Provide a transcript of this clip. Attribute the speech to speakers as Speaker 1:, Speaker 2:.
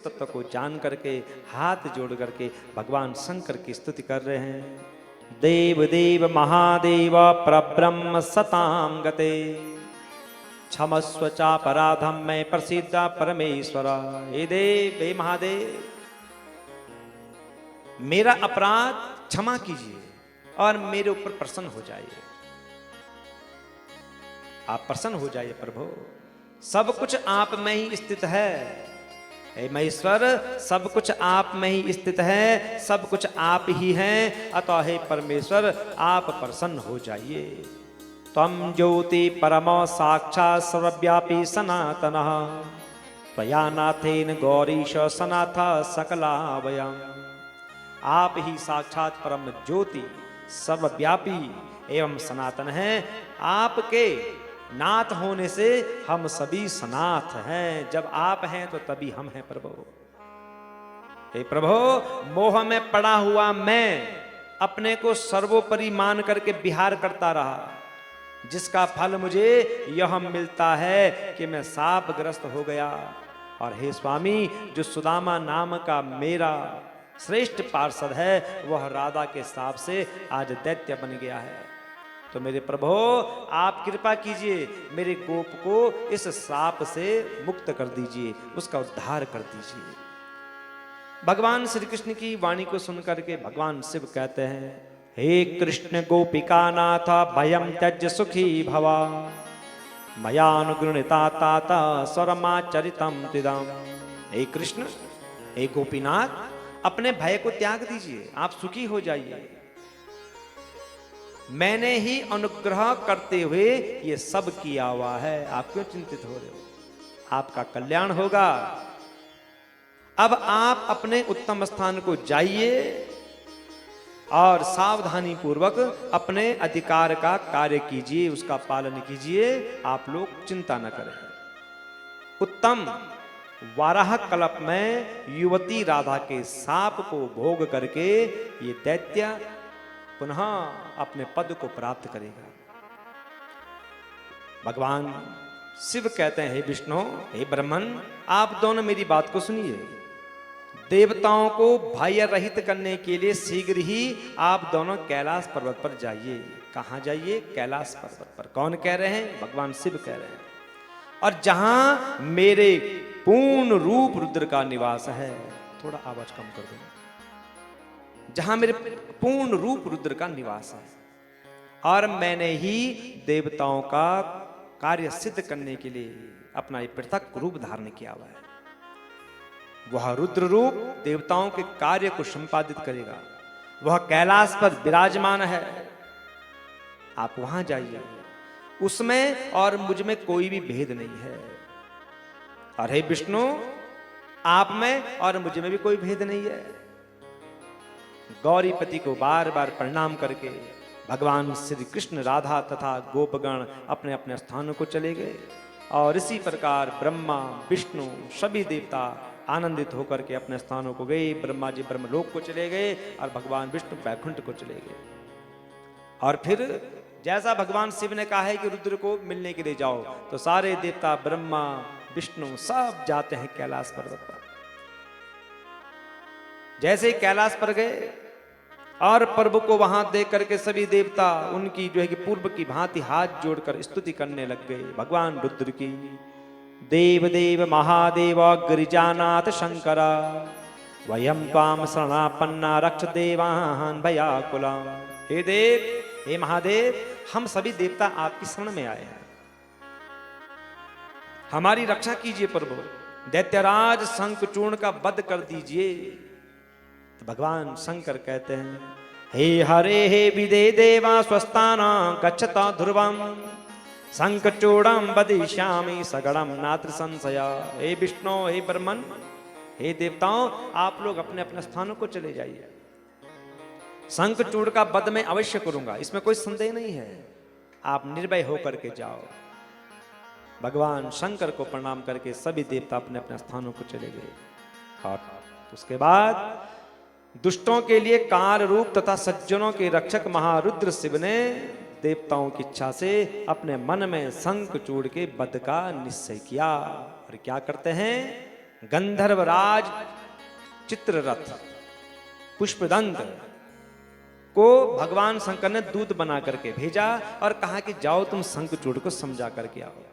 Speaker 1: तत्व को जान करके हाथ जोड़ करके भगवान शंकर की स्तुति कर रहे हैं। देव देव महादेव परब्रह्म सताम गते, क्षमस्व चापराधम में प्रसिद्ध परमेश्वर। हे देव हे महादेव, मेरा अपराध क्षमा कीजिए और मेरे ऊपर प्रसन्न हो जाइए। आप प्रसन्न हो जाइए प्रभु, सब कुछ आप में ही स्थित है। हे महेश्वर, सब कुछ आप में ही स्थित है, सब कुछ आप ही हैं, अतः हे परमेश्वर आप प्रसन्न हो जाइए। त्वं ज्योति परमो साक्षात् सर्वव्यापी सनातनः, त्वया नाथेन गौरीश सनाथ सकलावयम्। आप ही साक्षात परम ज्योति सर्वव्यापी एवं सनातन हैं। आपके नाथ होने से हम सभी सनाथ हैं। जब आप हैं तो तभी हम हैं प्रभु। हे प्रभु, मोह में पड़ा हुआ मैं अपने को सर्वोपरि मान करके विहार करता रहा, जिसका फल मुझे यह मिलता है कि मैं शापग्रस्त हो गया। और हे स्वामी, जो सुदामा नाम का मेरा श्रेष्ठ पार्षद है, वह राधा के शाप से आज दैत्य बन गया है। तो मेरे प्रभु आप कृपा कीजिए, मेरे गोप को इस शाप से मुक्त कर दीजिए, उसका उद्धार कर दीजिए। भगवान श्री कृष्ण की वाणी को सुनकर के भगवान शिव कहते हैं, हे कृष्ण गोपिका नाथ भयम त्यज सुखी भवा, मयानुगृणीता ताता स्वरमाचरितम तिदम। हे कृष्ण, हे गोपीनाथ, अपने भय को त्याग दीजिए, आप सुखी हो जाइए। मैंने ही अनुग्रह करते हुए ये सब किया हुआ है, आप क्यों चिंतित हो रहे हो? आपका कल्याण होगा। अब आप अपने उत्तम स्थान को जाइए और सावधानी पूर्वक अपने अधिकार का कार्य कीजिए, उसका पालन कीजिए। आप लोग चिंता न करें। उत्तम वाराह कल्प में युवती राधा के शाप को भोग करके ये दैत्य पुनः अपने पद को प्राप्त करेगा। भगवान शिव कहते हैं, हे विष्णु, हे ब्रह्मन, आप दोनों मेरी बात को सुनिए। देवताओं को भय रहित करने के लिए शीघ्र ही आप दोनों कैलाश पर्वत पर जाइए। कहां जाइए? कैलाश पर्वत पर। कौन कह रहे हैं? भगवान शिव कह रहे हैं। और जहां मेरे पूर्ण रूप रुद्र का निवास है, थोड़ा आवाज कम कर दो, जहां मेरे पूर्ण रूप रुद्र का निवास है, और मैंने ही देवताओं का कार्य सिद्ध करने के लिए अपना ये पृथक रूप धारण किया हुआ है। वह रुद्र रूप देवताओं के कार्य को संपादित करेगा। वह कैलाश पर विराजमान है, आप वहां जाइए। उसमें और मुझ में कोई भी भेद नहीं है। और हे विष्णु, आप में और मुझ में भी कोई भेद नहीं है। गौरीपति को बार बार प्रणाम करके भगवान श्री कृष्ण, राधा तथा गोपगण अपने अपने स्थानों को चले गए। और इसी प्रकार ब्रह्मा, विष्णु, सभी देवता आनंदित होकर के अपने स्थानों को गए। ब्रह्मा जी ब्रह्मलोक को चले गए और भगवान विष्णु वैकुंठ को चले गए। और फिर जैसा भगवान शिव ने कहा है कि रुद्र को मिलने के लिए जाओ, तो सारे देवता ब्रह्मा, विष्णु सब जाते हैं कैलाश पर्वत पर। जैसे ही कैलाश पर गए और प्रभु को वहां देख करके सभी देवता उनकी जो है कि पूर्व की भांति हाथ जोड़कर स्तुति करने लग गए भगवान रुद्र की। देव देव महादेव गिरिजानाथ शंकर, वयम त्वाम शरणापन्ना रक्ष देवान भयाकुला। हे देव, हे महादेव, हम सभी देवता आपकी शरण में आए हैं, हमारी रक्षा कीजिए प्रभु। दैत्यराज शंखचूर्ण का वध कर दीजिए। तो भगवान शंकर कहते हैं, हे हरे हे विदे देवा स्वस्थाना गच्छता ध्रुवम, शंखचूड़म वदिष्यामि सगड़म नात्र संशया। हे विष्णु, हे ब्रह्मन, हे देवताओं, आप लोग अपने अपने स्थानों को चले जाइए। शंखचूड़ का वध मैं अवश्य करूंगा, इसमें कोई संदेह नहीं है। आप निर्भय होकर के जाओ। भगवान शंकर को प्रणाम करके सभी देवता अपने अपने स्थानों को चले गए। और उसके बाद दुष्टों के लिए कार रूप तथा सज्जनों के रक्षक महारुद्र शिव ने देवताओं की इच्छा से अपने मन में शंखचूड़ के वध का निश्चय किया। और क्या करते हैं? गंधर्वराज चित्ररथ पुष्पदंत को भगवान शंकर ने दूत बना करके भेजा और कहा कि जाओ तुम शंखचूड़ को समझा करके आओ।